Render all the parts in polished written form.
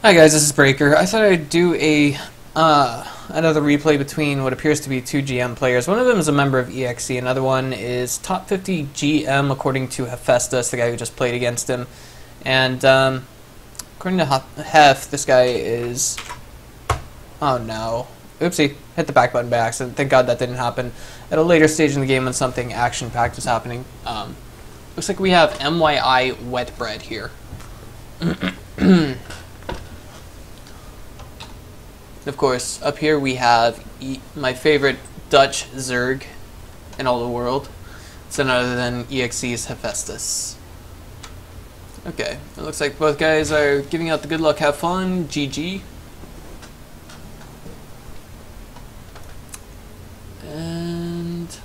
Hi guys, this is Breaker. I thought I'd do another replay between what appears to be two GM players. One of them is a member of EXE, another one is top 50 GM according to Hephaestus, the guy who just played against him. And according to Hef, this guy is... Oh no. Oopsie. Hit the back button by accident. Thank God that didn't happen at a later stage in the game when something action-packed was happening. Looks like we have MYI Wet Bread here. Of course, up here we have my favorite Dutch Zerg in all the world. It's none other than EXE's Hephaestus. Okay, it looks like both guys are giving out the good luck, have fun, GG. And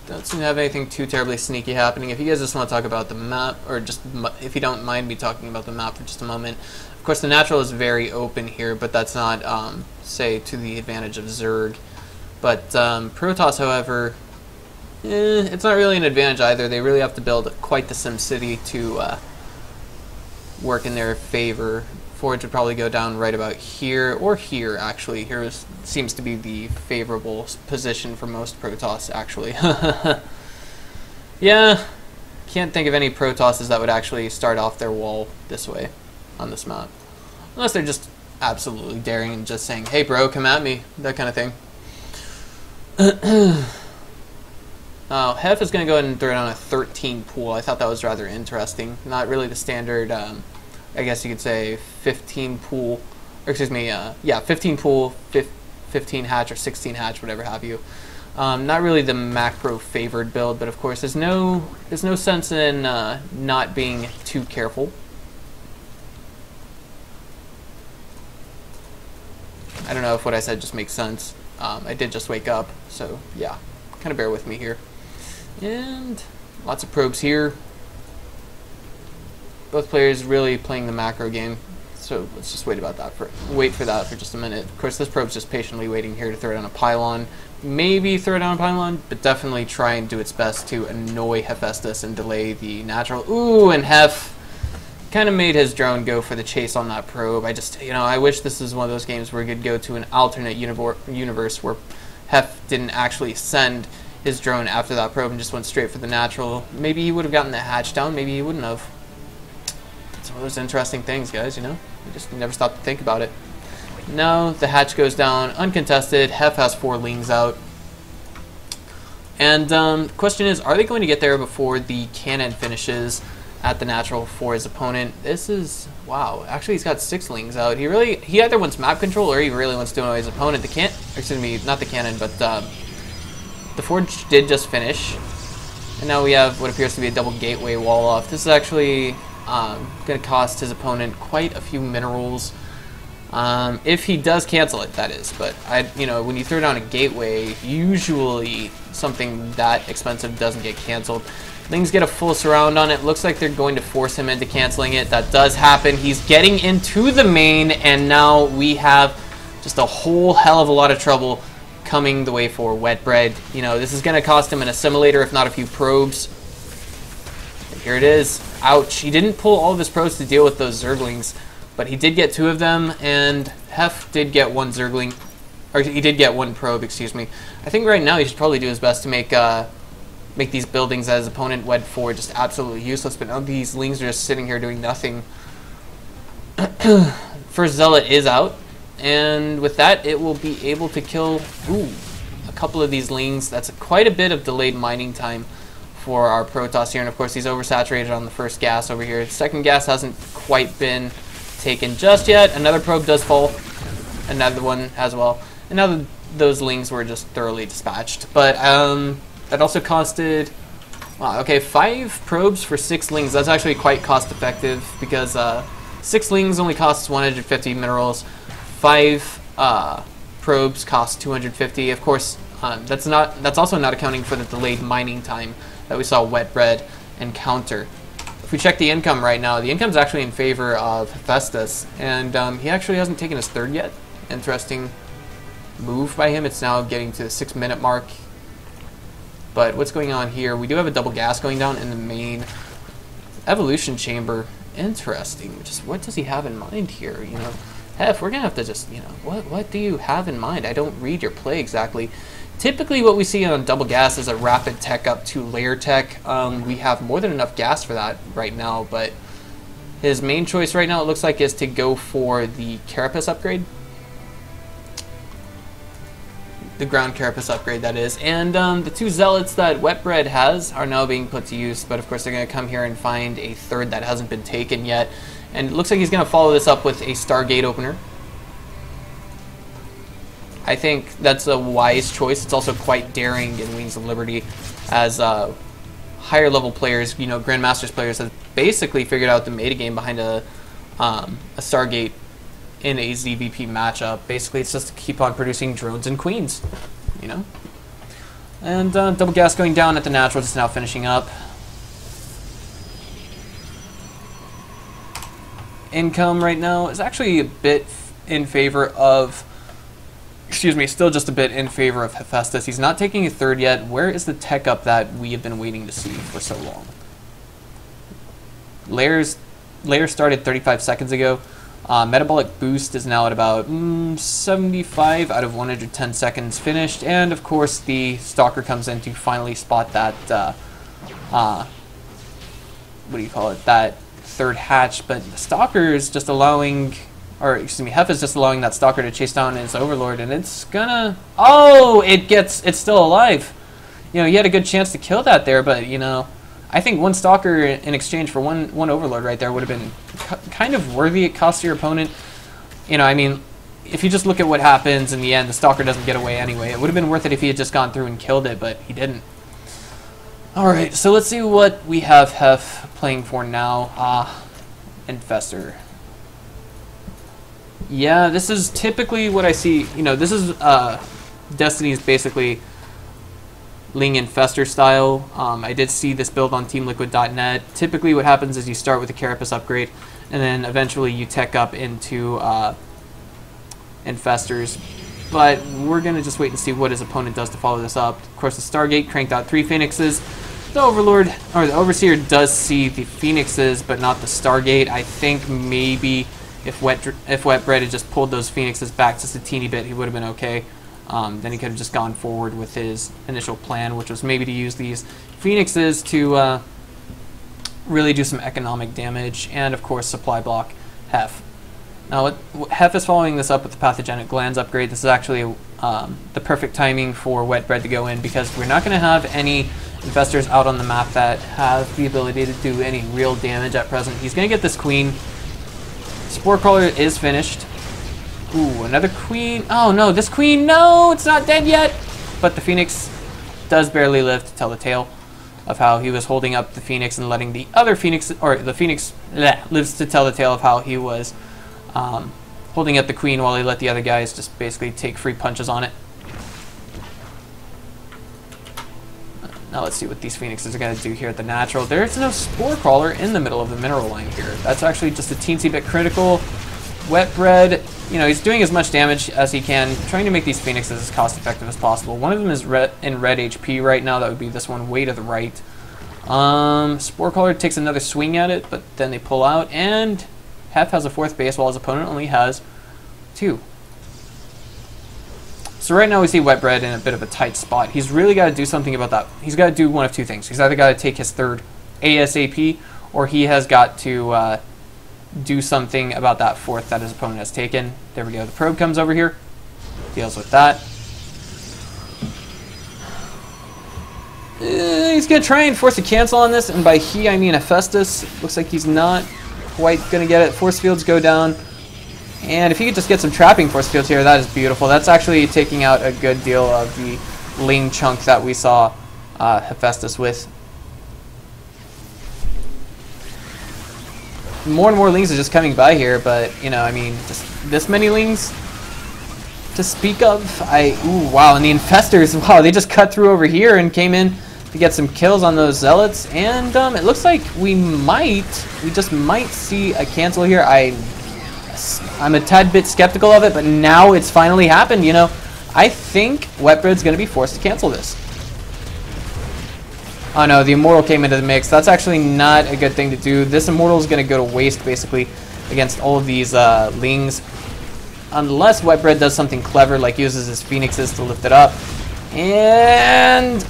don't seem to have anything too terribly sneaky happening. If you guys just want to talk about the map, or just if you don't mind me talking about the map for just a moment. Of course, the natural is very open here, but that's not, say, to the advantage of Zerg. But Protoss, however, it's not really an advantage either. They really have to build quite the SimCity to work in their favor. Forge would probably go down right about here, or here, actually. Here seems to be the favorable position for most Protoss, actually. Yeah, can't think of any Protosses that would actually start off their wall this way on this map. Unless they're just absolutely daring and just saying, hey bro, come at me, that kind of thing. Oh, Hef is going to go ahead and throw down a 13 pool. I thought that was rather interesting. Not really the standard, I guess you could say 15 pool, or excuse me, yeah, 15 pool, 15 hatch or 16 hatch, whatever have you. Not really the macro favored build, but of course there's no sense in not being too careful. I don't know if what I said just makes sense. I did just wake up, so yeah, kind of bear with me here. And lots of probes here. Both players really playing the macro game, so let's just wait for that for just a minute. Of course, this probe's just patiently waiting here to throw down a pylon. Maybe throw down a pylon, but definitely try and do its best to annoy Hephaestus and delay the natural. Ooh, and Hef kind of made his drone go for the chase on that probe. I wish this was one of those games where we could go to an alternate universe where Hef didn't actually send his drone after that probe and just went straight for the natural. Maybe he would have gotten the hatch down, maybe he wouldn't have. It's one of those interesting things, guys, you know? You just never stop to think about it. No, the hatch goes down uncontested. Hef has 4 lings out. And the question is, are they going to get there before the cannon finishes at the natural for his opponent? This is, wow, actually he's got 6 lings out. He either wants map control or he really wants to annoy his opponent. Excuse me, not the cannon, but the forge did just finish. And now we have what appears to be a double gateway wall off. This is actually going to cost his opponent quite a few minerals. If he does cancel it, that is. But when you throw down a gateway, usually something that expensive doesn't get canceled. Things get a full surround on it. Looks like they're going to force him into canceling it. That does happen. He's getting into the main, and now we have just a whole hell of a lot of trouble coming the way for Wet Bread. This is going to cost him an assimilator, if not a few probes. And here it is. Ouch. He didn't pull all of his probes to deal with those Zerglings, but he did get 2 of them, and Hef did get 1 Zergling. Or he did get 1 probe, excuse me. I think right now he should probably do his best to make these buildings that his opponent went for just absolutely useless, but now these lings are just sitting here doing nothing. First Zealot is out, and with that it will be able to kill a couple of these lings. That's quite a bit of delayed mining time for our Protoss here, and of course he's oversaturated on the first gas over here. Second gas hasn't quite been taken just yet. Another probe does fall, another one as well, and now those lings were just thoroughly dispatched. But that also costed, wow, okay, 5 probes for 6 lings. That's actually quite cost effective because 6 lings only costs 150 minerals. 5 probes cost 250. Of course, that's also not accounting for the delayed mining time that we saw Wet Bread encounter. If we check the income right now, the income's actually in favor of Hephaestus, and he actually hasn't taken his 3rd yet. Interesting move by him. It's now getting to the 6-minute mark. But what's going on here? We do have a double gas going down in the main evolution chamber. Interesting. Just what does he have in mind here? You know, Hef, we're gonna have to just, you know, what do you have in mind? I don't read your play exactly. Typically, what we see on double gas is a rapid tech up to layer tech. We have more than enough gas for that right now, but his main choice right now, it looks like, is to go for the Carapace upgrade. The ground Carapace upgrade, that is. And the 2 Zealots that Wetbread has are now being put to use, but of course they're going to come here and find a third that hasn't been taken yet. And it looks like he's going to follow this up with a Stargate opener. I think that's a wise choice. It's also quite daring in Wings of Liberty, as higher level players, you know, Grandmasters players, have basically figured out the metagame behind a Stargate in a ZVP matchup. Basically, it's just to keep on producing drones and queens, you know? And double gas going down at the natural, just now finishing up. Income right now is actually a bit in favor of, excuse me, still just a bit in favor of Hephaestus. He's not taking a third yet. Where is the tech up that we have been waiting to see for so long? Layers started 35 seconds ago. Metabolic boost is now at about 75 out of 110 seconds finished, and of course the Stalker comes in to finally spot that what do you call it, that third hatch. But the Stalker is just allowing, or excuse me, Hef is just allowing that Stalker to chase down his Overlord, and it's gonna, oh, it's still alive. You know, he had a good chance to kill that there, but you know, I think one Stalker in exchange for one Overlord right there would have been kind of worthy. It costs your opponent. You know, I mean, if you just look at what happens in the end, the Stalker doesn't get away anyway. It would have been worth it if he had just gone through and killed it, but he didn't. Alright, so let's see what we have Hef playing for now. Infestor. Yeah, this is typically what I see. You know, this is Destiny's basically Ling Infestor style. I did see this build on TeamLiquid.net. Typically what happens is you start with a Carapace upgrade, and then eventually you tech up into Infestors. But we're going to just wait and see what his opponent does to follow this up. Of course, the Stargate cranked out 3 Phoenixes. The Overlord, or the Overseer, does see the Phoenixes, but not the Stargate. I think maybe if Wetbread had just pulled those Phoenixes back just a teeny bit, he would have been okay. Then he could have just gone forward with his initial plan, which was maybe to use these Phoenixes to really do some economic damage, and of course supply block Hef. Now Hef is following this up with the Pathogenic Glands upgrade. This is actually the perfect timing for Wetbread to go in, because we're not going to have any Infestors out on the map that have the ability to do any real damage at present. He's going to get this Queen. Spore Crawler is finished. Ooh, another Queen. Oh no, this Queen, no, it's not dead yet. But the Phoenix does barely live to tell the tale of how he was holding up the Phoenix and letting the other Phoenix, or the Phoenix lives to tell the tale of how he was holding up the Queen while he let the other guys just basically take free punches on it. Now let's see what these Phoenixes are going to do here at the natural. There's no Spore Crawler in the middle of the mineral line here. That's actually just a teensy bit critical. Wetbread, you know, he's doing as much damage as he can, trying to make these Phoenixes as cost effective as possible. One of them is in red HP right now. That would be this one way to the right. Spore Crawler takes another swing at it, but then they pull out, and Hef has a 4th base while his opponent only has 2. So right now we see Wetbread in a bit of a tight spot. He's really got to do something about that. He's got to do one of 2 things. He's either got to take his 3rd ASAP, or he has got to do something about that 4th that his opponent has taken. There we go. The probe comes over here, deals with that. He's going to try and force a cancel on this, and by he I mean Hephaestus. Looks like he's not quite going to get it. Force fields go down. And if you could just get some trapping force fields here, that is beautiful. That's actually taking out a good deal of the Ling chunk that we saw Hephaestus with. More and more Lings are just coming by here, but, you know, I mean, just this many Lings to speak of. Ooh, wow, and the Infestors, wow, they just cut through over here and came in to get some kills on those Zealots. And it looks like we just might see a cancel here. I'm a tad bit skeptical of it, but now it's finally happened, you know. I think Wetbread's going to be forced to cancel this. Oh no, the Immortal came into the mix. That's actually not a good thing to do. This Immortal is going to go to waste, basically, against all of these Lings. Unless Wetbread does something clever, like uses his Phoenixes to lift it up. And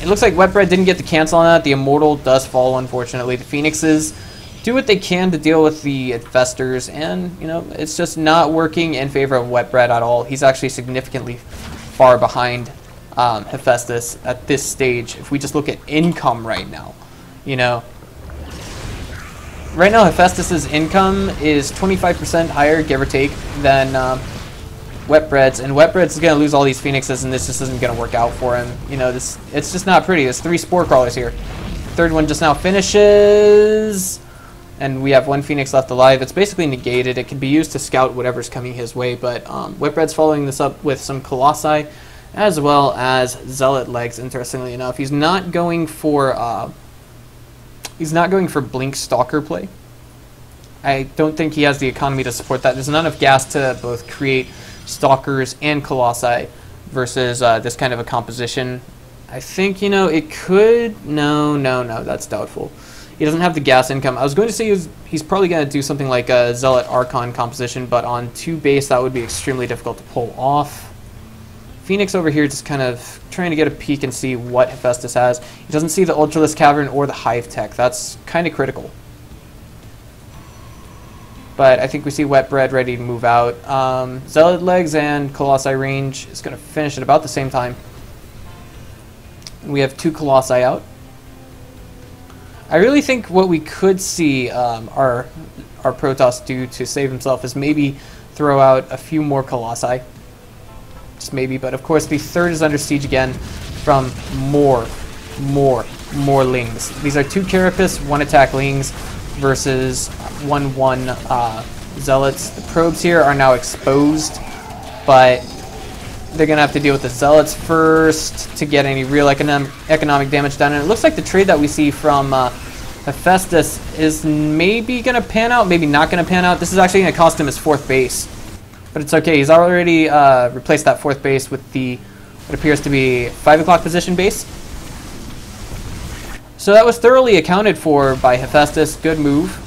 it looks like Wetbread didn't get the cancel on that. The Immortal does fall, unfortunately. The Phoenixes do what they can to deal with the Infestors, and, you know, it's just not working in favor of Wetbread at all. He's actually significantly far behind Hephaestus at this stage. If we just look at income right now, you know, right now Hephaestus's income is 25% higher, give or take, than Wetbread's, and Wetbread's is going to lose all these Phoenixes, and this just isn't going to work out for him. You know, it's just not pretty. There's 3 Spore Crawlers here. Third one just now finishes, and we have 1 Phoenix left alive. It's basically negated. It can be used to scout whatever's coming his way, but Wetbread's following this up with some Colossi, as well as Zealot legs. Interestingly enough, he's not going for Blink Stalker play. I don't think he has the economy to support that. There's not enough gas to both create Stalkers and Colossi versus this kind of a composition. I think, you know, it could. No, that's doubtful. He doesn't have the gas income. I was going to say he's probably going to do something like a Zealot Archon composition, but on 2 base that would be extremely difficult to pull off. Phoenix over here just kind of trying to get a peek and see what Hephaestus has. He doesn't see the Ultralisk Cavern or the Hive Tech. That's kind of critical. But I think we see Wetbread ready to move out. Zealot legs and Colossi range is going to finish at about the same time. We have 2 Colossi out. I really think what we could see our Protoss do to save himself is maybe throw out a few more Colossi. Just maybe, but of course the third is under siege again from more Lings. These are 2 Carapace, 1 attack Lings versus 1/1 Zealots. The probes here are now exposed, but they're going to have to deal with the Zealots first to get any real economic damage done. And it looks like the trade that we see from Hephaestus is maybe going to pan out, maybe not going to pan out. This is actually going to cost him his 4th base. But it's okay. He's already replaced that 4th base with the what appears to be 5 o'clock position base. So that was thoroughly accounted for by Hephaestus. Good move.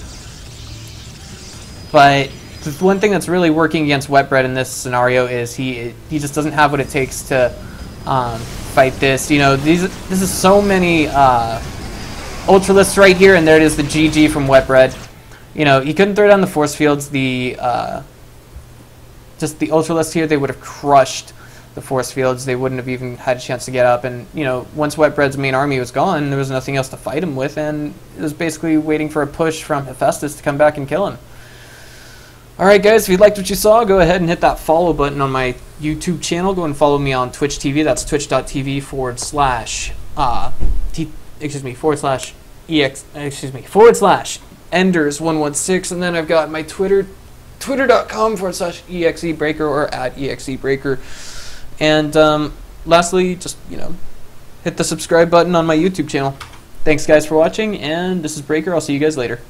But the one thing that's really working against Wetbread in this scenario is he just doesn't have what it takes to fight this. You know, this is so many Ultralisks right here, and there it is, the GG from Wetbread. You know, he couldn't throw down the force fields. Just the Ultralisks here, they would have crushed the force fields. They wouldn't have even had a chance to get up. And, you know, once Wetbread's main army was gone, there was nothing else to fight him with, and it was basically waiting for a push from Hephaestus to come back and kill him. Alright guys, if you liked what you saw, go ahead and hit that follow button on my YouTube channel. Go and follow me on Twitch TV. That's twitch.tv / Enders116, and then I've got my twitter.com/exebreaker or @exebreaker. And lastly, just, you know, hit the subscribe button on my YouTube channel. Thanks guys for watching, and this is Breaker. I'll see you guys later.